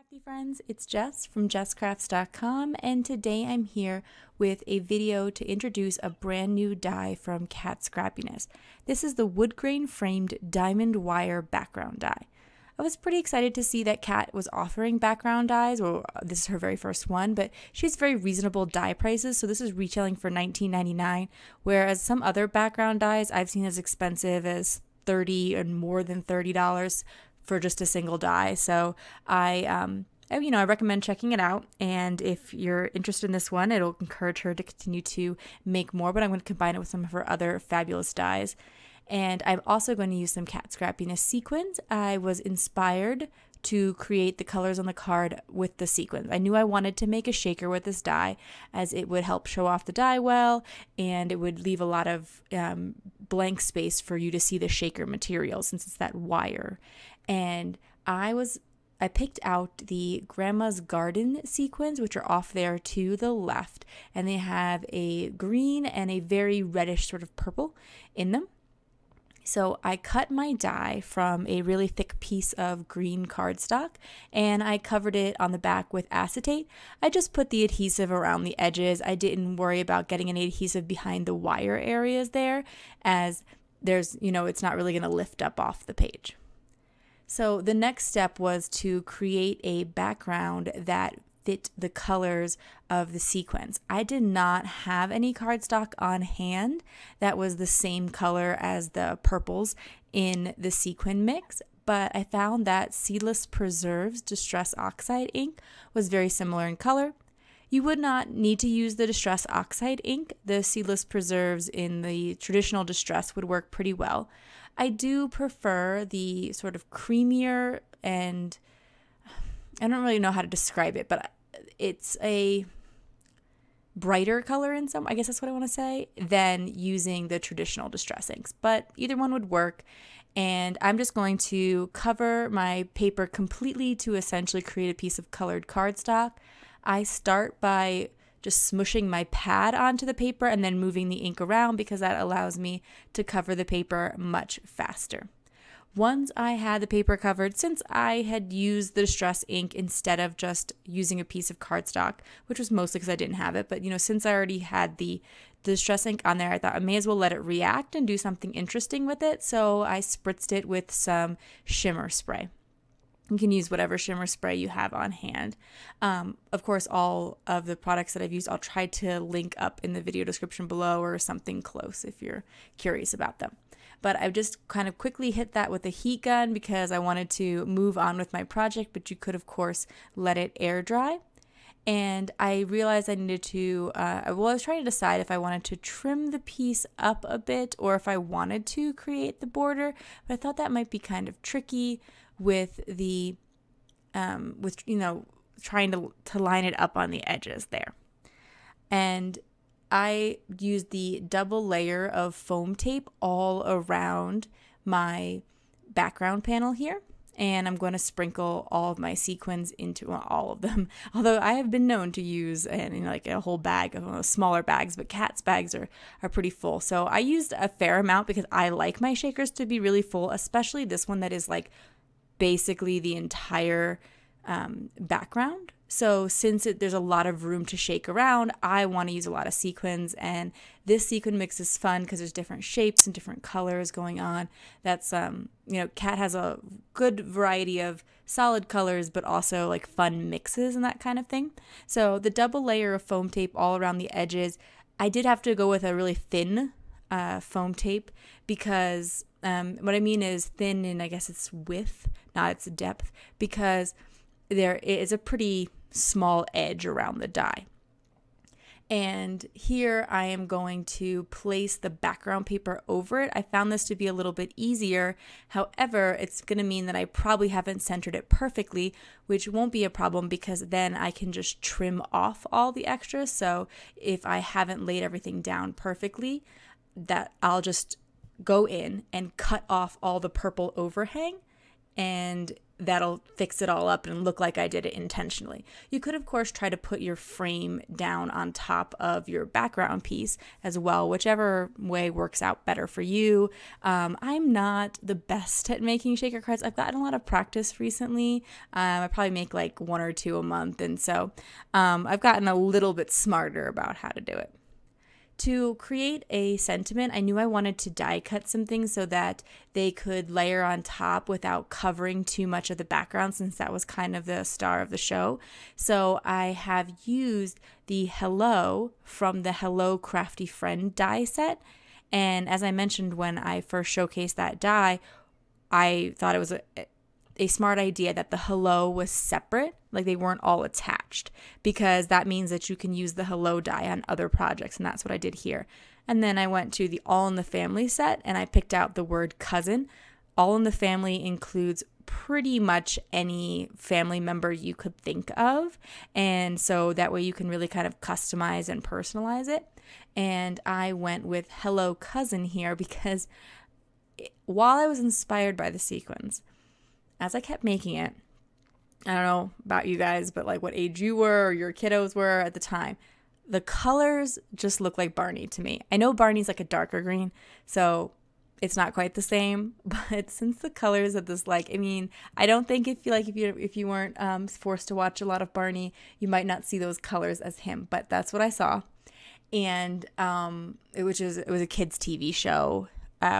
Crafty friends, it's Jess from JessCrafts.com, and today I'm here with a video to introduce a brand new die from Cat Scrappiness. This is the wood grain framed diamond wire background die. I was pretty excited to see that Cat was offering background dies. Well, this is her very first one, but she has very reasonable die prices, so this is retailing for $19.99, whereas some other background dies I've seen as expensive as $30 and more than $30 for just a single die. So I recommend checking it out. And if you're interested in this one, it'll encourage her to continue to make more, but I'm going to combine it with some of her other fabulous dies. And I'm also going to use some Cat Scrappiness sequins. I was inspired to create the colors on the card with the sequins. I knew I wanted to make a shaker with this die, as it would help show off the die well, and it would leave a lot of blank space for you to see the shaker material since it's that wire. And I picked out the Grandma's Garden sequins, which are off there to the left, and they have a green and a very reddish sort of purple in them. So I cut my die from a really thick piece of green cardstock, and I covered it on the back with acetate. I just put the adhesive around the edges. I didn't worry about getting any adhesive behind the wire areas there, as it's not really going to lift up off the page. So the next step was to create a background that fit the colors of the sequins. I did not have any cardstock on hand that was the same color as the purples in the sequin mix, but I found that Seedless Preserves Distress Oxide ink was very similar in color. You would not need to use the Distress Oxide ink. The Seedless Preserves in the traditional Distress would work pretty well. I do prefer the sort of creamier, and I don't really know how to describe it, but it's a brighter color in some, I guess that's what I want to say, than using the traditional Distress inks. But either one would work. And I'm just going to cover my paper completely to essentially create a piece of colored cardstock. I start by just smushing my pad onto the paper and then moving the ink around, because that allows me to cover the paper much faster. Once I had the paper covered, since I had used the Distress ink instead of just using a piece of cardstock, which was mostly because I didn't have it, but since I already had the Distress ink on there, I thought I may as well let it react and do something interesting with it. So I spritzed it with some Shimmer spray. You can use whatever Shimmer spray you have on hand. Of course, all of the products that I've used, I'll try to link up in the video description below or something close if you're curious about them. But I've just kind of quickly hit that with a heat gun because I wanted to move on with my project, but you could, of course, let it air dry. And I realized I needed to, I was trying to decide if I wanted to trim the piece up a bit or if I wanted to create the border, but I thought that might be kind of tricky with the, trying to line it up on the edges there. And I used the double layer of foam tape all around my background panel here. And I'm going to sprinkle all of my sequins into, well, all of them. Although I have been known to use a whole bag of smaller bags, but Cat's bags are pretty full. So I used a fair amount because I like my shakers to be really full, especially this one that is like basically the entire background. So since there's a lot of room to shake around, I want to use a lot of sequins, and this sequin mix is fun because there's different shapes and different colors going on. That's, Cat has a good variety of solid colors, but also like fun mixes and that kind of thing. So the double layer of foam tape all around the edges, I did have to go with a really thin foam tape because what I mean is thin in, I guess it's width, not its depth, because there is a pretty small edge around the die. And here I am going to place the background paper over it. I found this to be a little bit easier. However, it's going to mean that I probably haven't centered it perfectly, which won't be a problem because then I can just trim off all the extras. So if I haven't laid everything down perfectly, that I'll just go in and cut off all the purple overhang, and that'll fix it all up and look like I did it intentionally. You could, of course, try to put your frame down on top of your background piece as well, whichever way works out better for you. I'm not the best at making shaker cards. I've gotten a lot of practice recently. I probably make like 1 or 2 a month, and so I've gotten a little bit smarter about how to do it. To create a sentiment, I knew I wanted to die cut some things so that they could layer on top without covering too much of the background, since that was kind of the star of the show. So I have used the Hello from the Hello Crafty Friend die set. And as I mentioned when I first showcased that die, I thought it was a smart idea that the Hello was separate, like they weren't all attached, because that means that you can use the Hello die on other projects, and that's what I did here. And then I went to the All in the Family set, and I picked out the word cousin. All in the Family includes pretty much any family member you could think of, and so that way you can really kind of customize and personalize it. And I went with Hello Cousin here because while I was inspired by the sequins, as I kept making it, I don't know about you guys, but like what age you were or your kiddos were at the time, the colors just look like Barney to me. I know Barney's like a darker green, so it's not quite the same, but since the colors of this, like, I mean, I don't think if you weren't forced to watch a lot of Barney, you might not see those colors as him, but that's what I saw. And it was a kids' TV show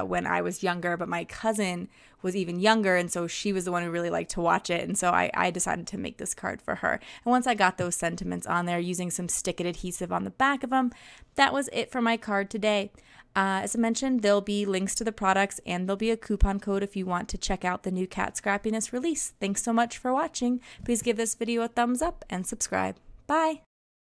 when I was younger, but my cousin was even younger, and so she was the one who really liked to watch it, and so I decided to make this card for her. And once I got those sentiments on there using some stick-it adhesive on the back of them, that was it for my card today. As I mentioned, there'll be links to the products, and there'll be a coupon code if you want to check out the new Cat Scrappiness release. Thanks so much for watching. Please give this video a thumbs up and subscribe. Bye!